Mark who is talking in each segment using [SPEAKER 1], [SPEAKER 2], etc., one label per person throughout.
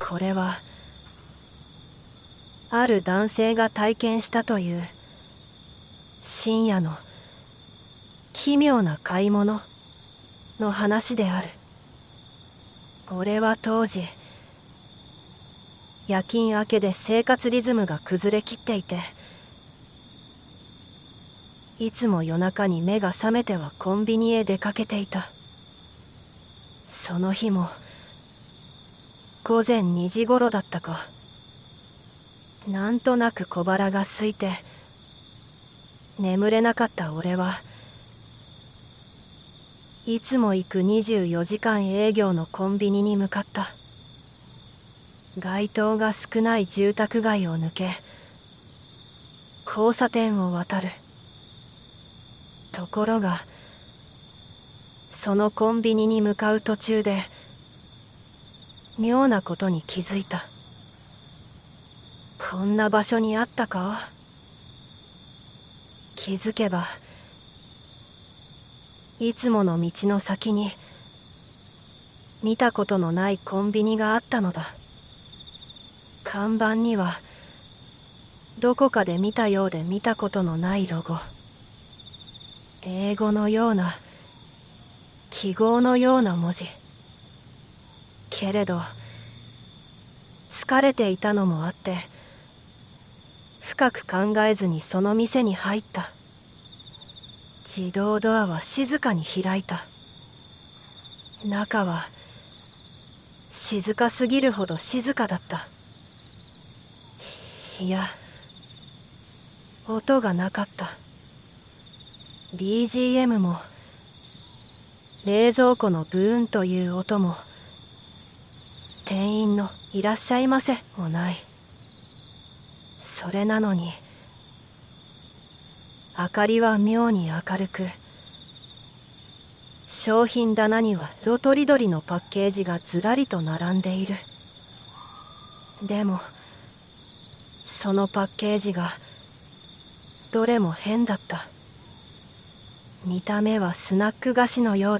[SPEAKER 1] これはある男性が体験したという深夜の奇妙な買い物の話である。俺は当時夜勤明けで生活リズムが崩れきっていて、いつも夜中に目が覚めてはコンビニへ出かけていた。その日も午前2時頃だったか。なんとなく小腹が空いて眠れなかった俺はいつも行く24時間営業のコンビニに向かった。街灯が少ない住宅街を抜け交差点を渡る。ところがそのコンビニに向かう途中で妙なことに気づいた。こんな場所にあったか。気づけばいつもの道の先に見たことのないコンビニがあったのだ。看板にはどこかで見たようで見たことのないロゴ。英語のような記号のような文字。けれど疲れていたのもあって深く考えずにその店に入った。自動ドアは静かに開いた。中は静かすぎるほど静かだった。いや、音がなかった。BGM も冷蔵庫のブーンという音も店員のいらっしゃいませもない。それなのに明かりは妙に明るく、商品棚には色とりどりのパッケージがずらりと並んでいる。でもそのパッケージがどれも変だった。見た目はスナック菓子のよう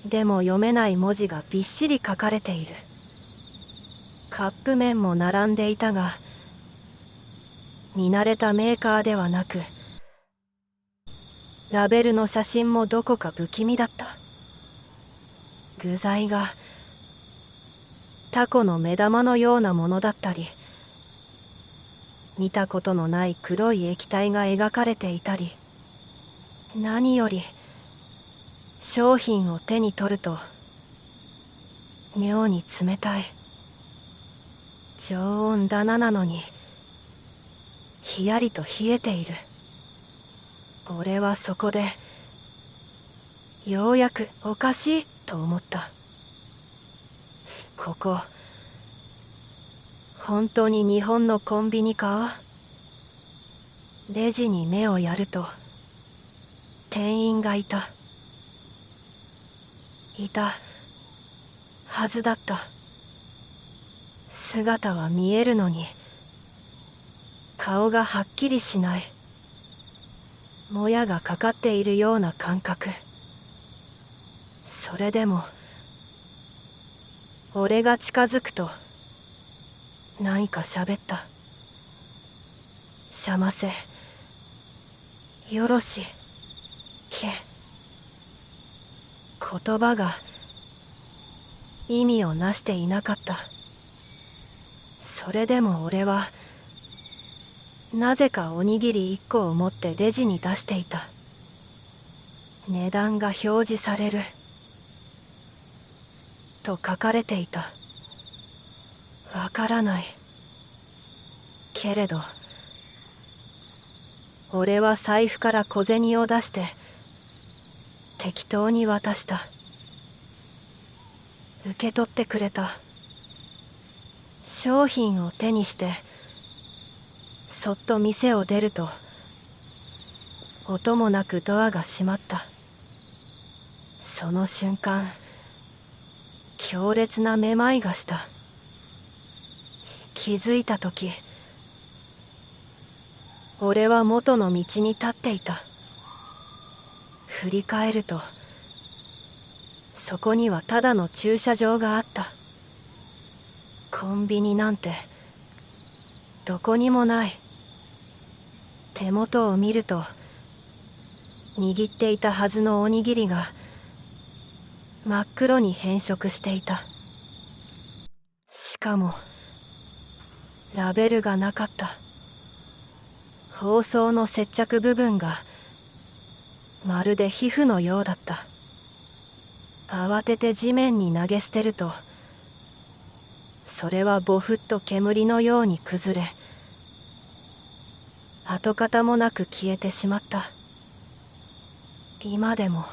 [SPEAKER 1] でも読めない文字がびっしり書かれている。カップ麺も並んでいたが見慣れたメーカーではなく、ラベルの写真もどこか不気味だった。具材がタコの目玉のようなものだったり、見たことのない黒い液体が描かれていたり、何より商品を手に取ると妙に冷たい。常温棚なのにひやりと冷えている。俺はそこでようやくおかしいと思った。ここ本当に日本のコンビニか。レジに目をやると店員がいたはずだった。姿は見えるのに顔がはっきりしない。もやがかかっているような感覚。それでも俺が近づくと何か喋った。しゃませ、よろしけ。言葉が意味をなしていなかった。それでも俺はなぜかおにぎり1個を持ってレジに出していた。値段が表示されると書かれていた。わからない。けれど俺は財布から小銭を出して適当に渡した。受け取ってくれた。商品を手にしてそっと店を出ると音もなくドアが閉まった。その瞬間強烈なめまいがした。気づいた時俺は元の道に立っていた。振り返るとそこにはただの駐車場があった。コンビニなんてどこにもない。手元を見ると握っていたはずのおにぎりが真っ黒に変色していた。しかもラベルがなかった。包装の接着部分がまるで皮膚のようだった。慌てて地面に投げ捨てると、それはぼふっと煙のように崩れ、跡形もなく消えてしまった。今でも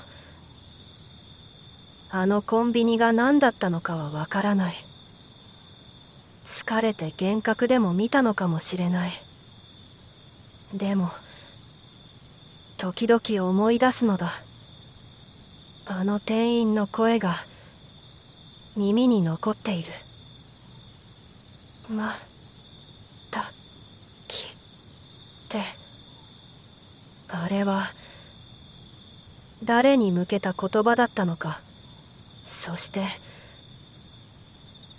[SPEAKER 1] あのコンビニが何だったのかはわからない。疲れて幻覚でも見たのかもしれない。でも時々思い出すのだ。あの店員の声が耳に残っている。またきて、あれは誰に向けた言葉だったのか。そして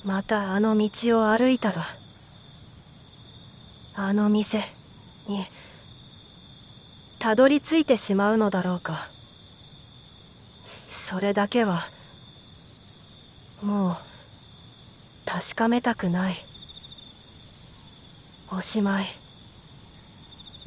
[SPEAKER 1] またあの道を歩いたら、あの店にたどり着いてしまうのだろうか。それだけはもう確かめたくない。おしまい。